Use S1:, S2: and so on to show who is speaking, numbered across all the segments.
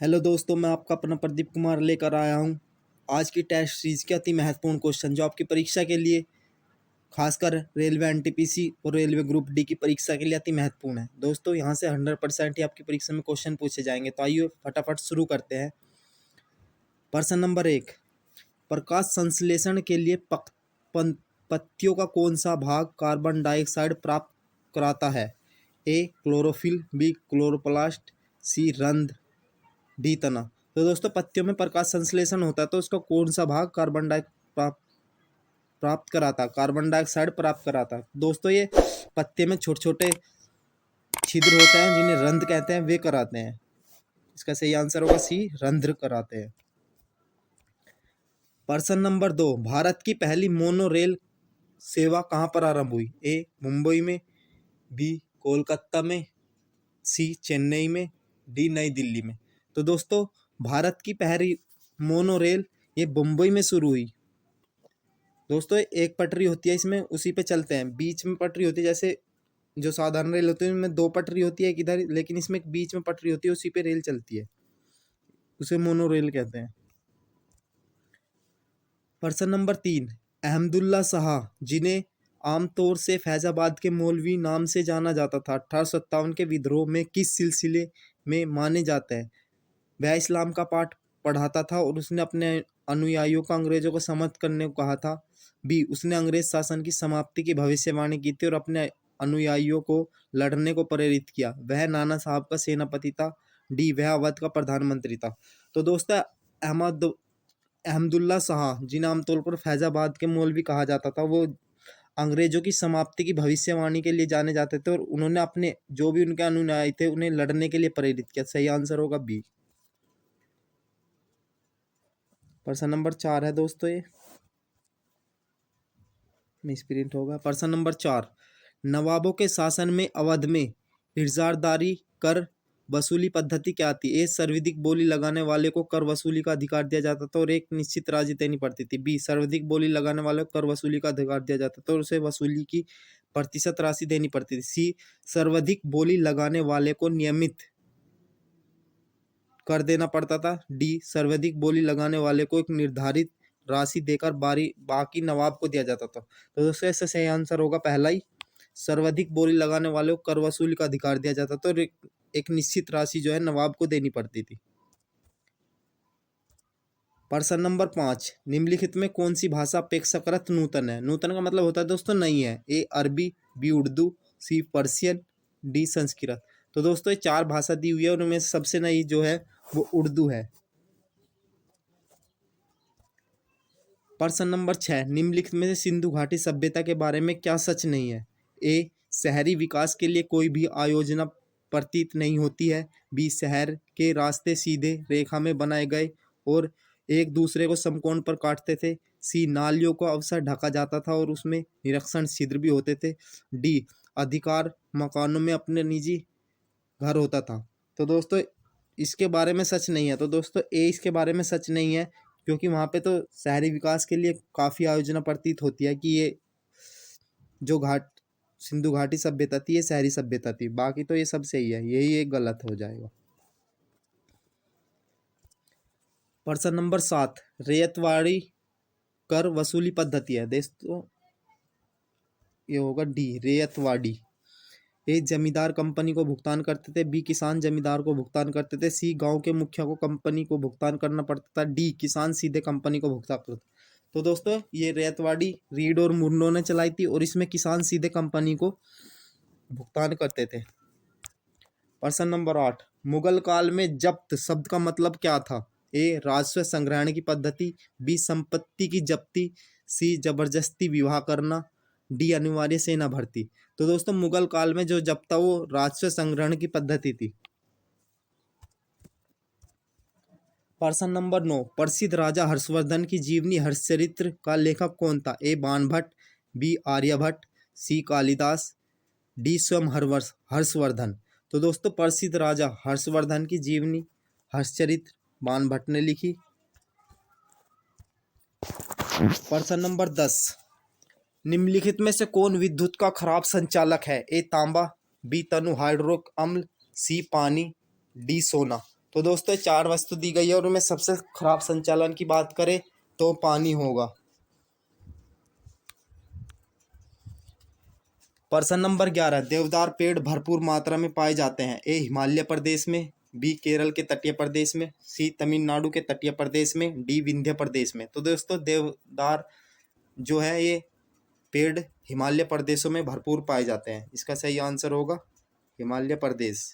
S1: Hello दोस्तों, मैं आपका अपना प्रदीप कुमार लेकर आया हूं आज की टेस्ट सीरीज के अति महत्वपूर्ण क्वेश्चन जो आपकी परीक्षा के लिए खासकर रेलवे एनटीपीसी और रेलवे ग्रुप डी की परीक्षा के लिए अति महत्वपूर्ण है। दोस्तों, यहां से 100% ही आपकी परीक्षा में क्वेश्चन पूछे जाएंगे। तो आइए फटाफट शुरू करते हैं। प्रश्न नंबर 1, प्रकाश संश्लेषण के लिए पत्तियों का कौन सा भाग कार्बन डाइऑक्साइड प्राप्त कराता है? A chlorophyll, B chloroplast, C रंध्र, डी तना। तो दोस्तों, पत्तियों में प्रकाश संश्लेषण होता है तो उसका कौन सा भाग कार्बन डाइऑक्साइड प्राप्त कराता है? दोस्तों, ये पत्ते में छोटे छोटे छिद्र होते हैं जिन्हें रंध्र कहते हैं, वे कराते हैं। इसका सही आंसर होगा सी, रंध्र कराते हैं। प्रश्न नंबर 2, भारत की पहली मोनो रेल सेवा कहाँ पर आरंभ हुई? ए मुंबई में, बी कोलकाता में, सी चेन्नई में, डी नई दिल्ली में। तो दोस्तों, भारत की पहली मोनो रेल ये मुंबई में शुरू हुई। दोस्तों, एक पटरी होती है इसमें, उसी पे चलते हैं। बीच में पटरी होती है, जैसे जो साधारण रेल होती है उनमें दो पटरी होती है एक इधर, लेकिन इसमें एक बीच में पटरी होती है, उसी पे रेल चलती है, उसे मोनो रेल कहते हैं। प्रश्न नंबर 3, अहमदुल्ला शाह, जिन्हें आमतौर से फैजाबाद के मौलवी नाम से जाना जाता था, 1857 के विद्रोह में किस सिलसिले में माने जाते हैं? वह इस्लाम का पाठ पढ़ाता था और उसने अपने अनुयायियों को अंग्रेजों को समर्थ करने को कहा था। बी उसने अंग्रेज शासन की समाप्ति की भविष्यवाणी की थी और अपने अनुयायियों को लड़ने को प्रेरित किया। वह नाना साहब का सेनापति था। डी वह अवध का प्रधानमंत्री था। तो दोस्तों, अहमदुल्ला शाह, जिन्हें आमतौर पर फैजाबाद के मौलवी कहा जाता था, वो अंग्रेजों की समाप्ति की भविष्यवाणी के लिए जाने जाते थे और उन्होंने अपने जो भी उनके अनुयायी थे उन्हें लड़ने के लिए प्रेरित किया। सही आंसर होगा बी। प्रश्न नंबर 4 है दोस्तों, ये मिसप्रिंट होगा। प्रश्न नंबर 4, नवाबों के शासन में अवध में इर्जादारी कर वसूली पद्धति क्या थी? ए सर्वाधिक बोली लगाने वाले को कर वसूली का अधिकार दिया जाता था और एक निश्चित राशि देनी पड़ती थी। बी सर्वाधिक बोली लगाने वाले को कर वसूली का अधिकार दिया जाता था और उसे वसूली की प्रतिशत राशि देनी पड़ती थी। सी सर्वाधिक बोली लगाने वाले को नियमित कर देना पड़ता था। डी सर्वाधिक बोली लगाने वाले को एक निर्धारित राशि देकर बाकी नवाब को दिया जाता था। तो दोस्तों, इससे सही आंसर होगा पहला ही, सर्वाधिक बोली लगाने वाले को कर वसूली का अधिकार दिया जाता था और एक निश्चित राशि जो है नवाब को देनी पड़ती थी। प्रश्न नंबर 5, निम्नलिखित में कौन सी भाषा अपेक्षाकृत नूतन है? नूतन का मतलब होता है दोस्तों नई है। ए अरबी, बी उर्दू, सी पर्शियन, डी संस्कृत। तो दोस्तों, ये 4 भाषा दी हुई है और उनमें से सबसे नई जो है वो उर्दू है। प्रश्न नंबर 6, निम्नलिखित में से सिंधु घाटी सभ्यता के बारे में क्या सच नहीं है? ए शहरी विकास के लिए कोई भी आयोजना प्रतीत नहीं होती है। बी शहर के रास्ते सीधे रेखा में बनाए गए और एक दूसरे को समकोण पर काटते थे। सी नालियों को अवसर ढका जाता था और उसमें निरीक्षण छिद्र भी होते थे। डी अधिकार मकानों में अपने निजी घर होता था। तो दोस्तों, इसके बारे में सच नहीं है। तो दोस्तों, ए इसके बारे में सच नहीं है, क्योंकि वहाँ पे तो शहरी विकास के लिए काफ़ी आयोजना प्रतीत होती है कि ये जो सिंधु घाटी सभ्यता थी ये शहरी सभ्यता थी। बाकी तो ये सब सही है, यही एक गलत हो जाएगा। प्रश्न नंबर 7, रैयतवाड़ी कर वसूली पद्धति है दोस्तों, ये होगा डी रैयतवाड़ी। ए जमींदार कंपनी को भुगतान करते थे। बी किसान जमींदार को भुगतान करते थे। सी गांव के मुखिया को कंपनी को भुगतान करना पड़ता था। डी किसान सीधे कंपनी को भुगतान करते। तो दोस्तों, ये रैयतवाड़ी रीड और मुर्नो ने चलाई थी और इसमें किसान सीधे कंपनी को भुगतान करते थे। प्रश्न नंबर 8, मुगल काल में जब्त शब्द का मतलब क्या था? ए राजस्व संग्रहण की पद्धति, बी संपत्ति की जब्ती, सी जबरदस्ती विवाह करना, डी अनिवार्य सेना भर्ती। तो दोस्तों, मुगल काल में जो जब्त था वो राजस्व संग्रहण की पद्धति थी। प्रश्न नंबर 9, प्रसिद्ध राजा हर्षवर्धन की जीवनी हर्षचरित्र का लेखक कौन था? ए बाणभट्ट, बी आर्यभट्ट, सी कालिदास, डी स्वयं हर्षवर्धन। तो दोस्तों, प्रसिद्ध राजा हर्षवर्धन की जीवनी हर्षचरित्र बाणभट्ट ने लिखी। प्रश्न नंबर 10, निम्नलिखित में से कौन विद्युत का खराब संचालक है? ए तांबा, बी तनु हाइड्रोक अम्ल, सी पानी, डी सोना। तो दोस्तों 4 वस्तु दी गई है और उनमें सबसे खराब संचालन की बात करें तो पानी होगा। प्रश्न नंबर 11, देवदार पेड़ भरपूर मात्रा में पाए जाते हैं। ए हिमालय प्रदेश में, बी केरल के तटीय प्रदेश में, सी तमिलनाडु के तटीय प्रदेश में, डी विंध्य प्रदेश में। तो दोस्तों देवदार जो है ये पेड़ हिमालय प्रदेशों में भरपूर पाए जाते हैं। इसका सही आंसर होगा हिमालय प्रदेश।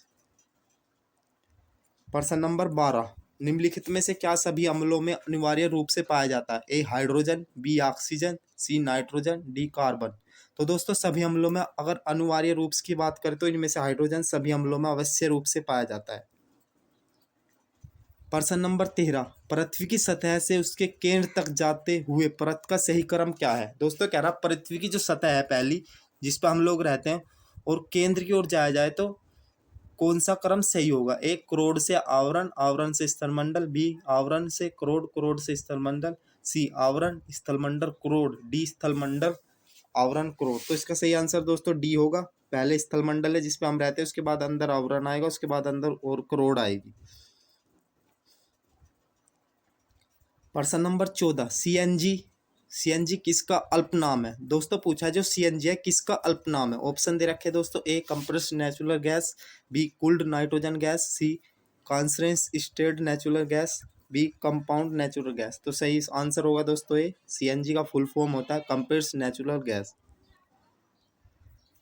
S1: प्रश्न नंबर 12, निम्नलिखित में से क्या सभी अम्लों में अनिवार्य रूप से पाया जाता है। A hydrogen, B oxygen, C nitrogen, D carbon. तो दोस्तों सभी अम्लों में अगर अनिवार्य रूप की बात करें तो इनमें से हाइड्रोजन सभी अम्लों में अवश्य रूप से पाया जाता है। प्रश्न नंबर 13, पृथ्वी की सतह से उसके केंद्र तक जाते हुए परत का सही क्रम क्या है। दोस्तों कह रहा पृथ्वी की जो सतह है पहली जिस पर हम लोग रहते हैं और केंद्र की ओर जाया जाए तो कौन सा क्रम सही होगा। ए क्रोड से आवरण, आवरण से स्थलमंडल, बी आवरण से क्रोड, क्रोड से स्थलमंडल, सी आवरण स्थलमंडल क्रोड, डी स्थलमंडल आवरण क्रोड। तो इसका सही आंसर दोस्तों डी होगा। पहले स्थलमंडल है जिसपे हम रहते हैं, उसके बाद अंदर आवरण आएगा, उसके बाद अंदर और क्रोड आएगी। प्रश्न नंबर 14, सीएनजी किसका अल्प नाम है। दोस्तों पूछा है जो सीएनजी है किसका अल्प नाम है। ऑप्शन दे रखे दोस्तों, A compressed natural gas, B cooled nitrogen gas, C concentrated natural gas, B compound natural gas. तो सही आंसर होगा दोस्तों ए, सीएनजी का फुल फॉर्म होता है कंप्रेस्ड नेचुरल गैस।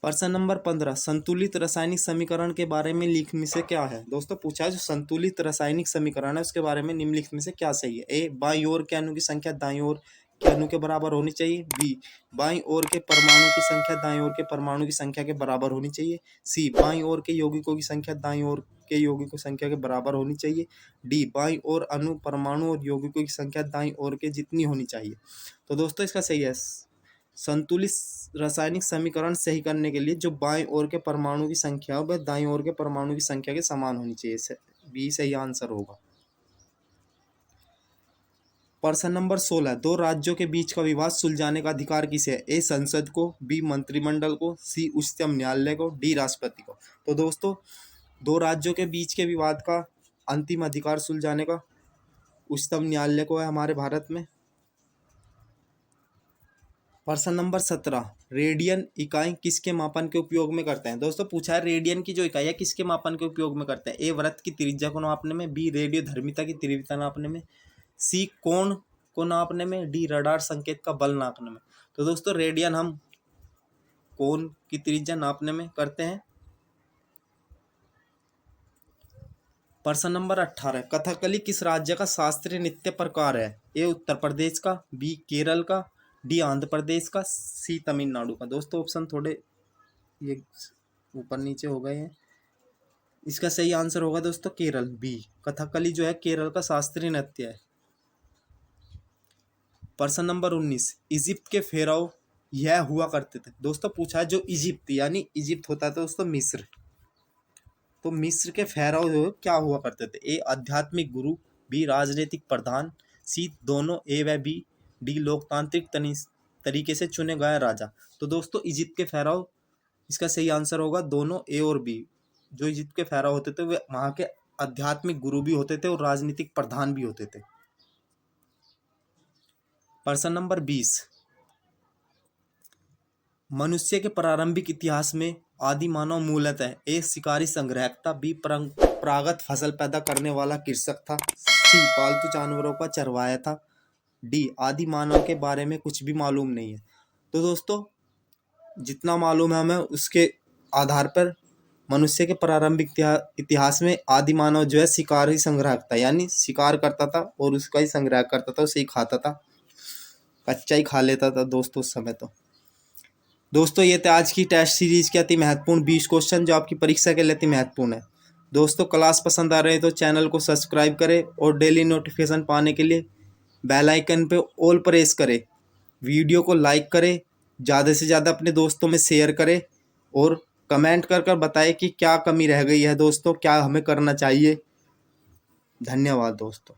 S1: प्रश्न नंबर 15, संतुलित रासायनिक समीकरण के बारे में निम्नलिखित में से क्या है। दोस्तों पूछा है जो संतुलित रासायनिक समीकरण है उसके बारे में निम्नलिखित में से क्या सही है। ए बाईं ओर के अणु की संख्या दाईं ओर के अणु के बराबर होनी चाहिए, बी बाईं ओर के परमाणु की संख्या दाईं ओर के परमाणु की संख्या के बराबर होनी चाहिए, सी बाईं ओर के यौगिकों की संख्या दाईं ओर के यौगिकों की संख्या के बराबर होनी चाहिए, डी बाईं ओर अणु परमाणु और यौगिकों की संख्या दाईं ओर के जितनी होनी चाहिए। तो दोस्तों इसका सही है संतुलित रासायनिक समीकरण सही करने के लिए जो बाईं ओर के परमाणु की संख्या वह दाईं ओर के परमाणु की संख्या के समान होनी चाहिए। बी सही आंसर होगा। प्रश्न नंबर 16, दो राज्यों के बीच का विवाद सुलझाने का अधिकार किसे है। ए संसद को, बी मंत्रिमंडल को, सी उच्चतम न्यायालय को, डी राष्ट्रपति को। तो दोस्तों दो राज्यों के बीच के विवाद का अंतिम अधिकार सुलझाने का उच्चतम न्यायालय को है हमारे भारत में। प्रश्न नंबर 17, रेडियन इकाई किसके मापन के उपयोग में करते हैं। दोस्तों पूछा है रेडियन की जो इकाई है किसके मापन के उपयोग में करते हैं। ए वृत्त की त्रिज्या को नापने में, बी रेडियो धर्मिता की तीव्रता नापने में, सी कोण को नापने में, डी रडार संकेत का बल नापने में। तो दोस्तों रेडियन हम कोण की त्रिज्या नापने में करते हैं। प्रश्न नंबर 18, कथकली किस राज्य का शास्त्रीय नृत्य प्रकार है। ए उत्तर प्रदेश का, बी केरल का, डी आंध्र प्रदेश का, सी तमिलनाडु का। दोस्तों ऑप्शन थोड़े ये ऊपर नीचे हो गए हैं। इसका सही आंसर होगा दोस्तों केरल, बी कथकली जो है केरल का शास्त्रीय नृत्य है। प्रश्न नंबर 19, इजिप्ट के फेराओ यह हुआ करते थे। दोस्तों पूछा है जो इजिप्ट यानी इजिप्ट होता था दोस्तों मिस्र, तो मिस्र के फेराओ जो क्या हुआ करते थे। ए आध्यात्मिक गुरु, बी राजनीतिक प्रधान, सी दोनों ए व बी, डी लोकतांत्रिक तरीके से चुने गए राजा। तो दोस्तों इजिप्ट के फेराओ इसका सही आंसर होगा दोनों ए और बी। जो इजिप्ट के फेराओ होते थे वे वहाँ के आध्यात्मिक गुरु भी होते थे और राजनीतिक प्रधान भी होते थे। प्रश्न नंबर 20, मनुष्य के प्रारंभिक इतिहास में आदि मानव मूलतः ए शिकारी संग्राहक था, बी परंपरागत फसल पैदा करने वाला कृषक था, सी पालतू जानवरों का चरवाया था, डी आदि मानव के बारे में कुछ भी मालूम नहीं है। तो दोस्तों जितना मालूम है हमें उसके आधार पर मनुष्य के प्रारंभिक इतिहास में आदि मानव जो है शिकारी संग्राहक था, यानी शिकार करता था और उसका ही संग्रह करता था, उसे ही खाता था, कच्चा ही खा लेता था दोस्तों उस समय। तो दोस्तों ये थे आज की टेस्ट सीरीज के अति महत्वपूर्ण 20 क्वेश्चन जो आपकी परीक्षा के लिए अति महत्वपूर्ण है। दोस्तों क्लास पसंद आ रहे हैं तो चैनल को सब्सक्राइब करें और डेली नोटिफिकेशन पाने के लिए बेल आइकन पे ऑल प्रेस करें, वीडियो को लाइक करें, ज़्यादा से ज़्यादा अपने दोस्तों में शेयर करें और कमेंट कर बताएं कि क्या कमी रह गई है दोस्तों, क्या हमें करना चाहिए। धन्यवाद दोस्तों।